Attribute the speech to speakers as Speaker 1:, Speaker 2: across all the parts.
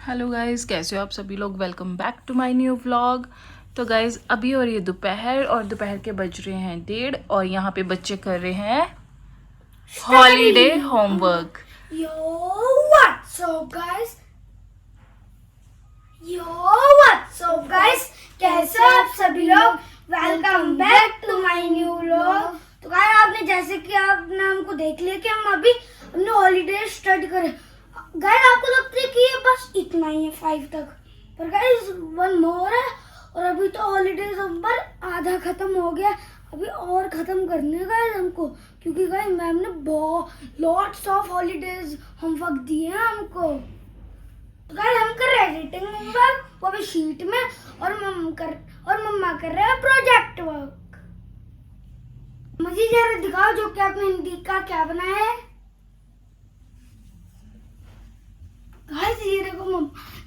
Speaker 1: Hello guys, कैसे हो आप सभी लोग। Welcome back to my new vlog. तो गाइस अभी हो रही है दोपहर और दोपहर के बज रहे हैं 1:30 और यहाँ पे बच्चे कर रहे हैं holiday homework.
Speaker 2: What's up guys? What's up guys? कैसे हो आप सभी लोग? Welcome back to my new vlog. तो गाइस आपने जैसे कि आपने हमको देख लिया कि हम अभी अपने हॉलीडे स्टार्ट करें। गाइस आपको लगता है कि ये बस इतना ही है 5 तक, पर गाइस 1 मोर है और अभी तो हॉलीडेज नंबर आधा खत्म हो गया। अभी और खत्म करने का है हमको, क्योंकि गाइस मैम ने बहुत लॉट्स ऑफ हॉलीडेज होमवर्क दिए हैं हमको। तो गाइस हम कर रहे हैं एडिटिंग होमवर्क, वो भी शीट में, और मम्मा कर रहे हैं प्रोजेक्ट वर्क। मुझे जरा दिखाओ जो कि आपने हिंदी का क्या बनाया है। गाइस ये देखो मम्मा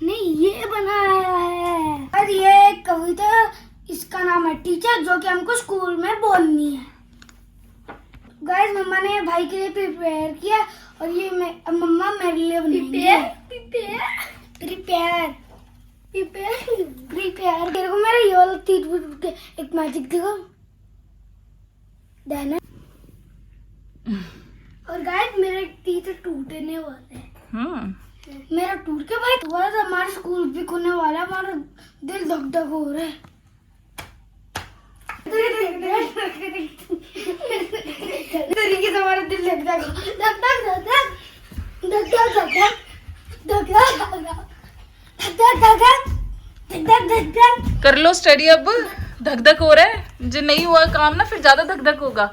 Speaker 2: ने ये बनाया है। और ये एक कविता, इसका नाम है टीचर, जो कि हमको स्कूल में बोलनी है। गाइस मम्मा ने भाई के लिए प्रिपेयर किया और ये मम्मा मेरे लिए बनाएंगे। प्रिपेयर देखो मेरा ये वाला तीर के एक मैजिक देखो देना। और गाइस मेरे टीचर टूटने वाले हैं। मेरा टूट के भाई थोड़ा सा हमारा स्कूल भी खुलने वाला है। हमारा दिल धक धक हो रहा है। तरीके से हमारा दिल धक धक धक धक धक धक धक धक धक।
Speaker 1: कर लो स्टडी। अब धक धक हो रहा है, जो नहीं हुआ काम ना फिर ज्यादा धक धक होगा।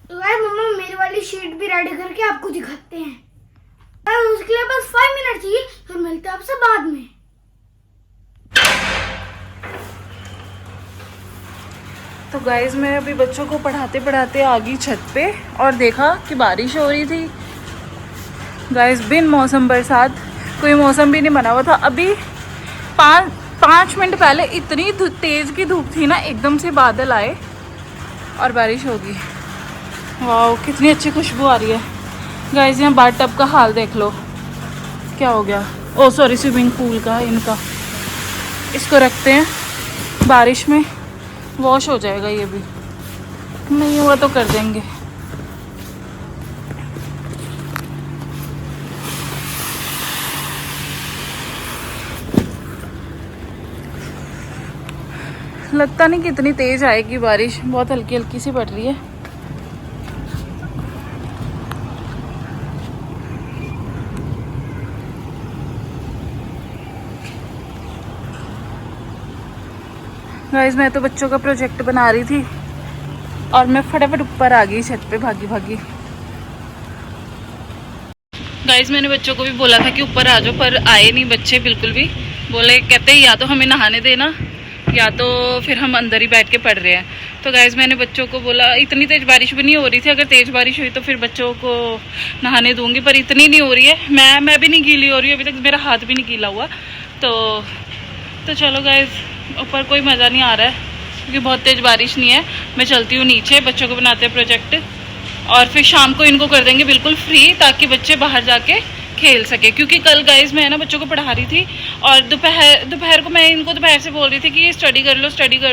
Speaker 2: तो गाइस मम्मा मेरी वाली शीट भी रेडी करके आपको दिखाते हैं। उसके लिए बस 5 मिनट चाहिए, फिर मिलते हैं आपसे बाद में।
Speaker 1: तो गाइज मैं अभी बच्चों को पढ़ाते पढ़ाते आ गई छत पे और देखा कि बारिश हो रही थी। गाइज बिन मौसम बरसात, कोई मौसम भी नहीं बना हुआ था। अभी 5 मिनट पहले इतनी तेज की धूप थी ना, एकदम से बादल आए और बारिश होगी। वाह कितनी अच्छी खुशबू आ रही है। गाइज यहाँ बाथ टब का हाल देख लो, क्या हो गया। ओ सॉरी, स्विमिंग पूल का इनका। इसको रखते हैं, बारिश में वॉश हो जाएगा। ये भी नहीं हुआ तो कर देंगे। लगता नहीं कि इतनी तेज आएगी बारिश, बहुत हल्की हल्की सी पड़ रही है। गाइस मैं तो बच्चों का प्रोजेक्ट बना रही थी और मैं फटाफट ऊपर आ गई छत पे भागी भागी। गाइस मैंने बच्चों को भी बोला था कि ऊपर आ जाओ, पर आए नहीं बच्चे बिल्कुल भी। बोले कहते या तो हमें नहाने देना या तो फिर हम अंदर ही बैठ के पढ़ रहे हैं। तो गाइस मैंने बच्चों को बोला, इतनी तेज बारिश भी नहीं हो रही थी। अगर तेज बारिश हुई तो फिर बच्चों को नहाने दूंगी, पर इतनी नहीं हो रही है। मैं भी नहीं गीली हो रही हूँ, अभी तक मेरा हाथ भी नहीं गीला हुआ। तो चलो गाइस ऊपर कोई मज़ा नहीं आ रहा है क्योंकि बहुत तेज़ बारिश नहीं है। मैं चलती हूँ नीचे, बच्चों को बनाते हैं प्रोजेक्ट और फिर शाम को इनको कर देंगे बिल्कुल फ्री, ताकि बच्चे बाहर जाके खेल सके। क्योंकि कल गाइस मैं ना बच्चों को पढ़ा रही थी और दोपहर को मैं इनको दोपहर से बोल रही थी कि ये स्टडी कर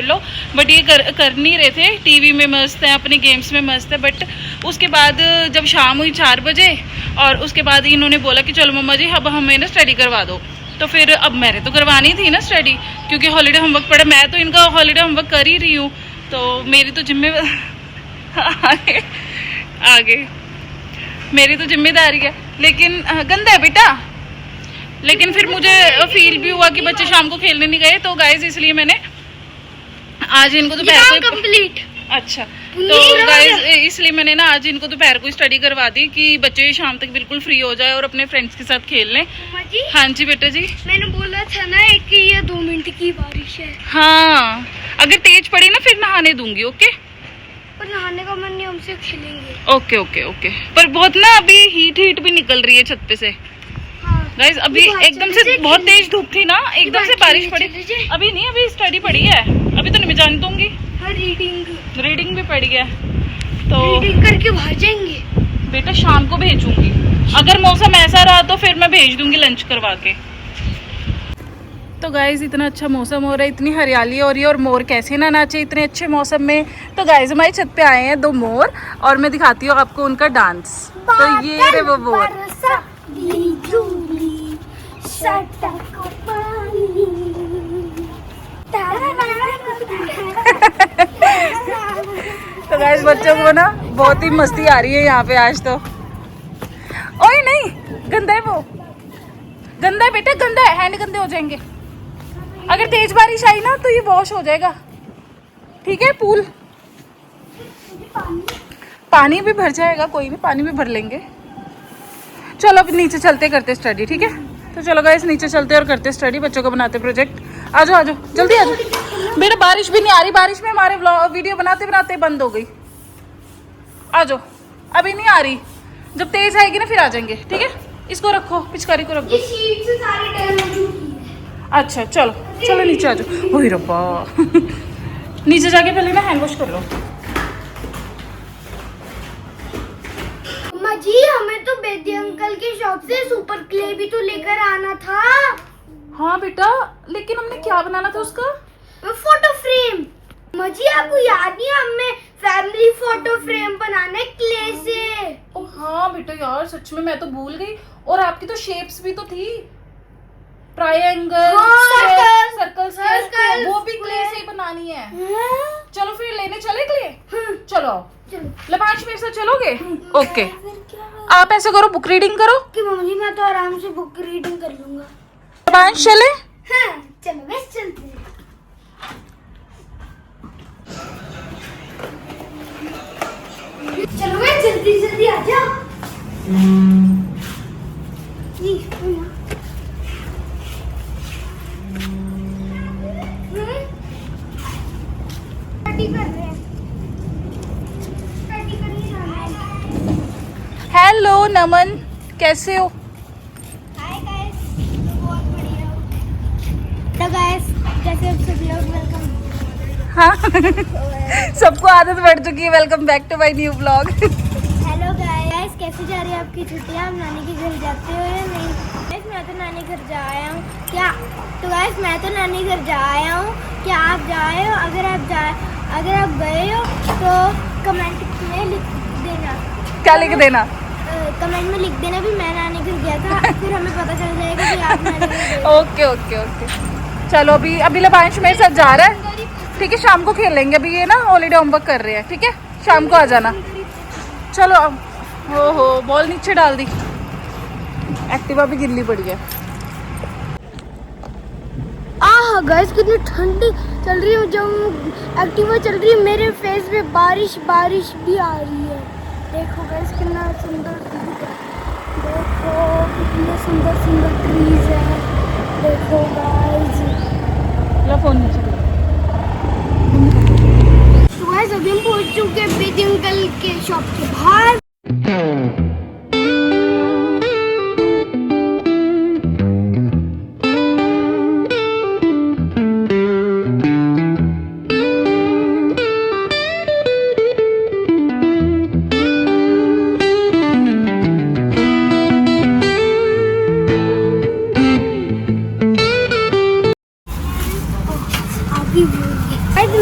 Speaker 1: लो, बट ये कर नहीं रहे थे। टीवी में मस्त है, अपने गेम्स में मस्त है। बट उसके बाद जब शाम हुई 4 बजे और उसके बाद इन्होंने बोला कि चलो मम्मा जी अब हमें ना स्टडी करवा दो। तो फिर अब मैंने तो करवानी थी ना स्टडी, क्योंकि हॉलीडे होमवर्क पड़ा। मैं तो इनका हॉलीडे होमवर्क कर ही रही हूँ, तो मेरी तो आगे मेरी तो जिम्मेदारी है। लेकिन गंदा है बेटा। लेकिन फिर मुझे फील भी हुआ कि बच्चे शाम को खेलने नहीं गए, तो गाइस इसलिए मैंने आज इनको दोपहर को कंप्लीट। अच्छा, तो गाइस इसलिए मैंने ना आज इनको दोपहर को स्टडी करवा दी कि बच्चे शाम तक बिल्कुल फ्री हो जाए और अपने फ्रेंड्स के साथ खेल लें। हाँ जी बेटा जी,
Speaker 2: मैंने बोला था ना कि ये 2 मिनट की बारिश है।
Speaker 1: हाँ अगर तेज पड़ी ना फिर नहाने दूंगी। ओके,
Speaker 2: पर नहाने का मन नहीं, हमसे खेलेंगे।
Speaker 1: Okay okay okay. पर बहुत ना अभी हीट भी निकल रही है छत पे से। गाइस अभी एकदम से बहुत तेज धूप थी ना, एकदम से बारिश पड़ी। अभी नहीं, अभी स्टडी पड़ी है, अभी तो नहीं मैं जान दूंगी। रीडिंग भी पड़ी है, तो
Speaker 2: रीडिंग करके बाहर जाएंगे।
Speaker 1: बेटा शाम को भेजूंगी। अगर रहा तो फिर मैं भेज दूंगी लंच करवा के। तो गाइज इतना अच्छा मौसम हो रहा है, इतनी हरियाली हो रही है और मोर कैसे ना नाचे इतने अच्छे मौसम में। तो गाइज हमारी छत पे आए हैं 2 मोर और मैं दिखाती हूँ आपको उनका डांस। तो ये रे वो मोर। तो गाइस बच्चों को ना बहुत ही मस्ती आ रही है यहाँ पे आज तो। ओए नहीं, गंदा है वो, गंदा है बेटा, गंदा है, हैंड गंदे हो जाएंगे। अगर तेज बारिश आई ना तो ये वॉश हो जाएगा, ठीक है। पूल पानी भी भर जाएगा, कोई नहीं, पानी भी भर लेंगे। चलो अब नीचे चलते करते स्टडी, ठीक है। तो चलो गाइस नीचे चलते और करते स्टडी, बच्चों को बनाते प्रोजेक्ट। आ जाओ जल्दी आ जाओ। बेटा बारिश भी नहीं आ रही, बारिश में हमारे वीडियो बनाते बनाते बंद हो गई। आ जाओ, अभी नहीं आ रही, जब तेज आएगी ना फिर आ जाएंगे, ठीक है। इसको रखो, पिचकारी को रख दो। अच्छा चलो चलो नीचे आ जाओ। ओह रब्बा नीचे जाके पहले ना हैंड वॉश कर लो।
Speaker 2: अम्मा जी हमें तो बेदी अंकल के शॉप से सुपर क्ले भी तो लेकर आना था।
Speaker 1: हाँ बेटा, लेकिन हमने क्या बनाना था उसका?
Speaker 2: Photo frame. अम्मा जी आपको याद नहीं, हमें फैमिली फोटो फ्रेम बनाना है क्ले से।
Speaker 1: ओ हाँ बेटा यार, सच में मैं तो भूल गई। और आपकी तो शेप्स भी तो थी, ट्रायंगल, सर्कल, वो भी क्ले से ही बनानी है। चलो फिर लेने चले क्ले। चलो लबांश मेरे साथ चलोगे? ओके, आप ऐसे करो, बुक रीडिंग करो।
Speaker 2: कि मम्मी मैं तो आराम से बुक रीडिंग कर लूंगा।
Speaker 1: लबांश चले?
Speaker 2: हाँ चलो बस चलते हैं। चलो मैं जल्दी जल्दी आ जाओ।
Speaker 1: हेलो नमन, कैसे हो?
Speaker 2: हाय गाइस, बहुत बढ़िया। तो गाइस जैसे आप सब लोग वेलकम।
Speaker 1: हाँ सबको आदत पड़ चुकी है। Welcome back to my new blog.
Speaker 2: Hello guys, कैसे जा रही है आपकी छुट्टियां? आप नानी के घर जाते हो या नहीं? गाइस मैं तो नानी घर जा आया हूँ। क्या? तो गाइस मैं तो नानी घर जा आया हूँ। क्या आप जाए हो? अगर आप गए हो तो कमेंट में लिख देना।
Speaker 1: क्या लिख देना?
Speaker 2: कमेंट में लिख देना भी मैं नानी घर गया था, फिर हमें पता चल जाएगा कि आप नानी घर गए।
Speaker 1: Okay okay okay. चलो अभी लबांश मेरे साथ जा रहा है, ठीक है। शाम को खेलेंगे, अभी ये ना हॉलीडे होमवर्क कर रहे हैं, ठीक है। शाम को आ जाना। चलो अब हो बॉल नीचे डाल दी। एक्टिवा भी गिल्ली पड़ी है।
Speaker 2: गाइस कितनी ठंडी चल रही है, जब एक्टिवा चल रही है मेरे फेस पे बारिश भी आ रही है। देखो गाइस कितना सुंदर दिख रहा है। देखो कितने सुंदर ट्रीज है। देखो गाइस,
Speaker 1: लो फोन नीचे।
Speaker 2: तो गाइस अभी हम पहुंच चुके हैं बेदी अंकल के शॉप के बाहर।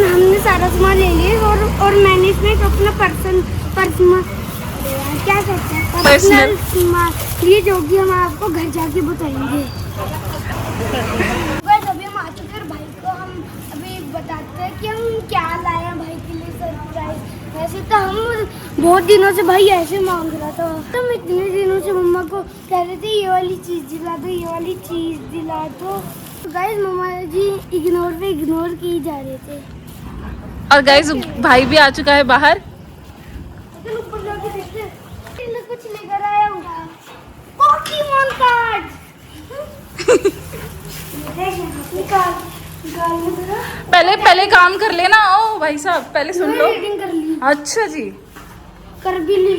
Speaker 2: हमने सारा सामान ले लिया और मैंने इसमें एक अपना पर्सनल क्या कहते हैं पर्सनल सामान लिए, जो कि हम आपको घर जाके बताएंगे। बस अभी हम आ चुके हैं, भाई को हम अभी बताते हैं कि हम क्या लाए हैं भाई के लिए सरप्राइज। वैसे तो हम बहुत दिनों से भाई ऐसे मांग रहा था, तो हम इतने दिनों से मम्मा को कह रहे थे ये वाली चीज़ दिला दो, ये वाली चीज़ दिला दो। तो गाइस मम्मा जी इग्नोर किए जा रहे थे।
Speaker 1: और गाइस भाई भी आ चुका है बाहर।
Speaker 2: ऊपर जाके देखते हैं, कुछ लेकर आया हूँ, पोकेमॉन कार्ड।
Speaker 1: पहले काम कर लेना। ओ भाई साहब पहले सुन लो।
Speaker 2: रीडिंग कर ली।
Speaker 1: अच्छा जी,
Speaker 2: कर भी ली।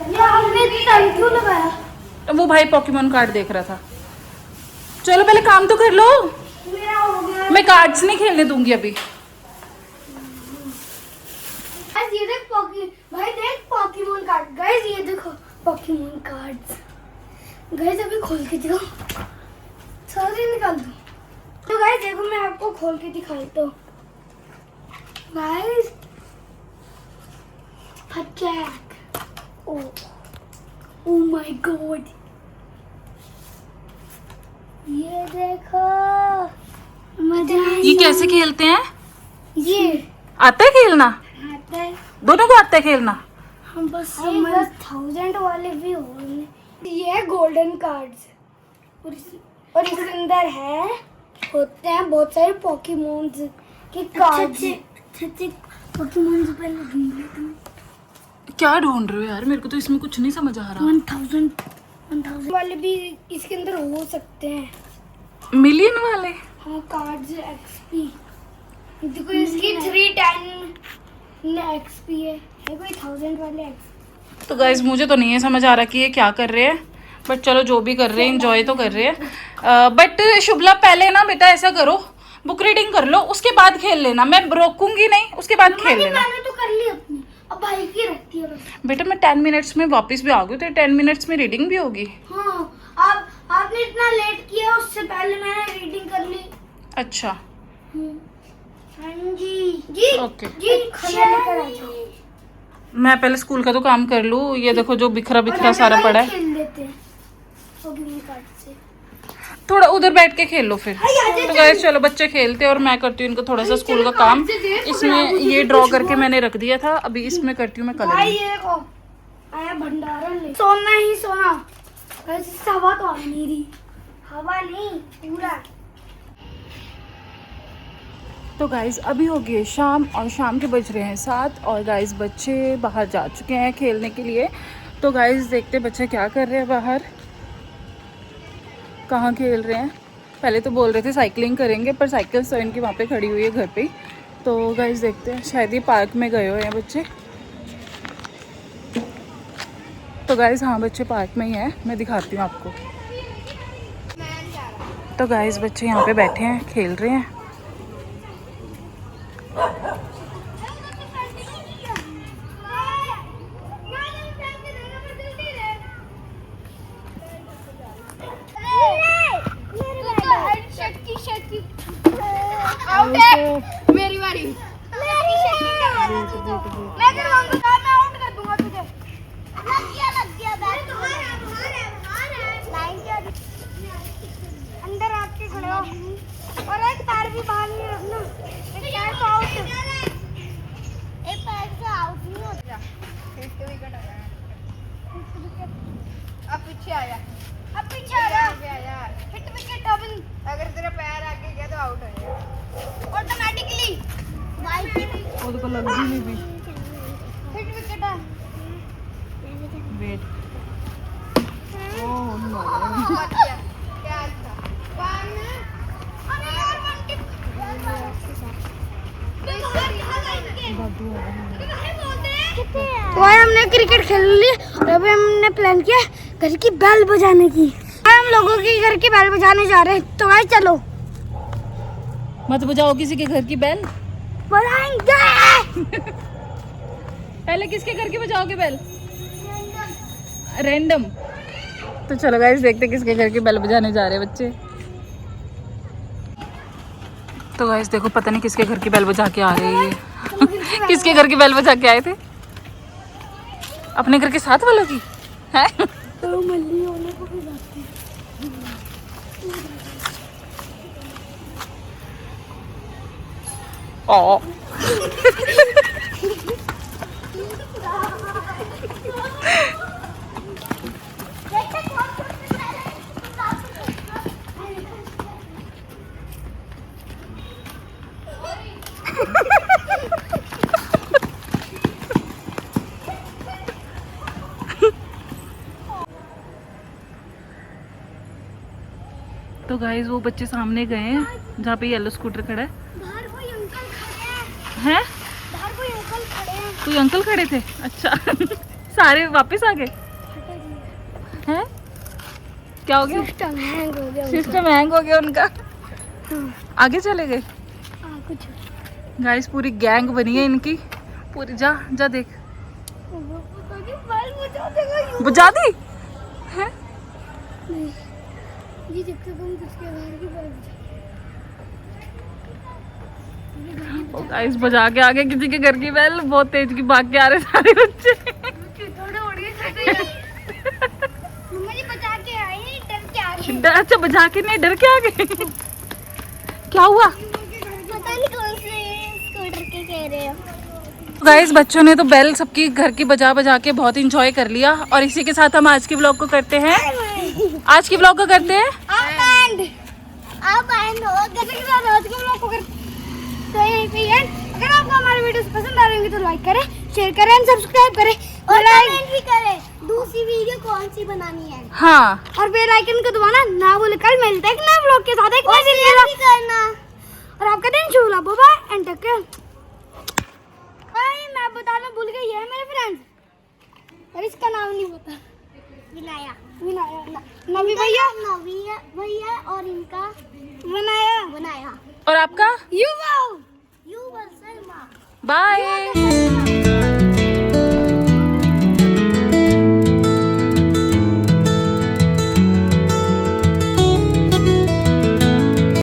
Speaker 2: ये हमने टाइम क्यों लगाया?
Speaker 1: वो भाई पोकेमॉन कार्ड देख रहा था। चलो पहले काम तो कर लो।
Speaker 2: मेरा हो गया।
Speaker 1: मैं कार्ड्स नहीं खेलने दूंगी अभी।
Speaker 2: गाइस ये देख भाई देख पोकेमॉन कार्ड। गाइस ये देखो पोकेमॉन कार्ड्स। गाइस अभी खोल के दिखाओ, सारे निकाल दो। तो गाइस देखो मैं आपको खोल के दिखाता हूँ। गाइस फटैक, ओ माय गॉड, ये देखो मजा आएगा।
Speaker 1: ये कैसे खेलते हैं?
Speaker 2: ये
Speaker 1: आता है खेलना?
Speaker 2: आता है।
Speaker 1: दोनों को आता है खेलना?
Speaker 2: हम बस 1000 वाले भी होंगे। ये गोल्डन कार्ड्स और इसके अंदर है होते हैं बहुत सारे पोकेमोन्स के कार्ड्स। अच्छे पोकेमोन्स पहले ढूंढ लेते हैं।
Speaker 1: क्या ढूंढ रहे हो यार? मेरे को तो इसमें कुछ नहीं समझ आ रहा।
Speaker 2: 1000 वाले भी इसके अंदर हो सकते हैं।
Speaker 1: मिलियन वाले?
Speaker 2: हाँ कार्ड्स एक्सपी देखो, इसकी 310 एक्सपी है कोई 1000 वाले एक्सपी।
Speaker 1: तो गाइज मुझे तो नहीं है समझ आ रहा कि ये क्या कर रहे हैं, बट चलो जो भी कर रहे हैं एंजॉय तो कर रहे हैं। बट शुभला पहले ना बेटा ऐसा करो, बुक रीडिंग कर लो, उसके बाद खेल लेना। मैं रोकूंगी नहीं, उसके बाद खेल लेना।
Speaker 2: मैंने तो कर ली अपनी, अब भाई की रहती है बस।
Speaker 1: बेटा मैं 10 मिनट्स में वापस भी आ गई, तो 10 मिनट्स में रीडिंग भी होगी।
Speaker 2: हाँ आपने इतना लेट किया, उससे पहले मैंने रीडिंग कर ली।
Speaker 1: अच्छा
Speaker 2: हाँ जी
Speaker 1: ओके।
Speaker 2: जी खाना लेकर आ जाओ।
Speaker 1: मैं पहले स्कूल का तो काम कर लूँ। ये देखो जो बिखरा बिखरा
Speaker 2: और
Speaker 1: सारा
Speaker 2: हम
Speaker 1: पड़ा है।
Speaker 2: खेल लेते हैं पोकेमोन कार्ड से।
Speaker 1: थोड़ा उधर बैठ के खेल लो फिर।
Speaker 2: आजा,
Speaker 1: तो गाइस चलो बच्चे खेलते हैं और मैं करती हूँ इनको थोड़ा सा स्कूल का काम। इसमें ये ड्रॉ करके मैंने रख दिया था, अभी इसमें करती हूँ मैं
Speaker 2: भाई
Speaker 1: कलर।
Speaker 2: ये देखो आया भंडारण ले। सोना ही सोना, वैसे हवा तो आ नहीं रही, हवा नहीं पूरा।
Speaker 1: तो गाइज अभी हो गई है शाम और शाम के बज रहे हैं 7 और गाइज बच्चे बाहर जा चुके हैं खेलने के लिए। तो गाइज देखते हैं बच्चे क्या कर रहे हैं बाहर, कहाँ खेल रहे हैं। पहले तो बोल रहे थे साइकिलिंग करेंगे, पर साइकिल तो इनकी वहाँ पे खड़ी हुई है घर पे ही। तो गाइज देखते हैं, शायद ये पार्क में गए हुए हैं बच्चे। तो गाइज हाँ बच्चे पार्क में ही हैं, मैं दिखाती हूँ आपको। तो गाइज बच्चे यहाँ पे बैठे हैं खेल रहे हैं।
Speaker 2: मेरी बारी। मैं करवाऊंगा, मैं आउट कर दूंगा तुझे। लग गया बैट। अंदर आके खड़े हो और एक पैर भी बाहर नहीं रखना। एक पैर तो आउट, एक पैर से आउट नहीं होता। अब पीछे आया, अब पीछे आया। Hit wicket double. अगर तेरा पैर आगे गया तो आउट हो जाएगा ऑटोमेटिकली।
Speaker 1: वो तो लग भी नहीं भी।
Speaker 2: हिट विकेट है।
Speaker 1: वेट
Speaker 2: तो आज हमने क्रिकेट खेल ली और अभी हमने प्लान किया घर की बेल बजाने की। हम लोगों के घर की बेल बजाने जा रहे हैं, तो आज चलो।
Speaker 1: मत बजाओ किसी के घर की बेल।
Speaker 2: बजाएंगे।
Speaker 1: पहले किसके घर की बजाओगे बेल? रैंडम। तो चलो गाइस देखते हैं किसके घर की बेल बजाने जा रहे हैं बच्चे। तो गाइस देखो पता नहीं किसके घर की बेल बजा के आ रहे हैं ये। किसके घर की बेल बजा के आए थे? अपने घर के साथ वालों की है?
Speaker 2: तो मल्ली वाले को भी बात
Speaker 1: ओ तो गाइस वो बच्चे सामने गए हैं जहाँ पे येलो स्कूटर खड़ा है।
Speaker 2: बाहर कोई अंकल खड़े
Speaker 1: हैं?
Speaker 2: बाहर कोई अंकल खड़े हैं।
Speaker 1: कोई अंकल खड़े थे? अच्छा सारे वापस आ गए हैं? क्या हो गया?
Speaker 2: सिस्टम हैंग हो गया।
Speaker 1: सिस्टम हैंग हो गया उनका।
Speaker 2: हाँ।
Speaker 1: आगे चले गए।
Speaker 2: कुछ
Speaker 1: गाइस पूरी गैंग बनी है इनकी पूरी। जा जा देख।
Speaker 2: बुझा
Speaker 1: बुझा दी है?
Speaker 2: ये देखते तुम किसके घर की बल्ब
Speaker 1: गाइस बजा के आगे किसी के घर की बेल, बहुत तेज की भाग के आ रहे सारे बच्चे।
Speaker 2: मम्मा जी बजा के आई, डर के आ गए।
Speaker 1: अच्छा बजा के नहीं, डर के आ गए। क्या हुआ?
Speaker 2: पता नहीं कौन से स्कूटर के कह रहे हो।
Speaker 1: गाइस बच्चों ने तो बेल सबकी घर की बजा बजा के बहुत इंजॉय कर लिया, और इसी के साथ हम आज की व्लॉग को करते हैं। आज की व्लॉग को करते हैं
Speaker 2: आप एंड हो जैसे कि रोज के व्लॉग को करते हैं। अगर आपको हमारे वीडियोस पसंद आ रहे हैं तो लाइक करें, शेयर करें एंड सब्सक्राइब करें और कमेंट भी करें दूसरी वीडियो कौन सी बनानी है।
Speaker 1: हाँ,
Speaker 2: और बेल आइकन को दबाना ना भूलें। कल मिलते हैं एक नए व्लॉग के साथ, एक नए वीडियो भी करना। और आपका दिन शुभ हो। Bye bye and take care. मैं बताना भूल गई, है मेरे फ्रेंड्स और इसका नाम नहीं पता। विनाया नवी भैया और इनका बनाया।
Speaker 1: और आपका
Speaker 2: युवा शर्मा।
Speaker 1: बाय।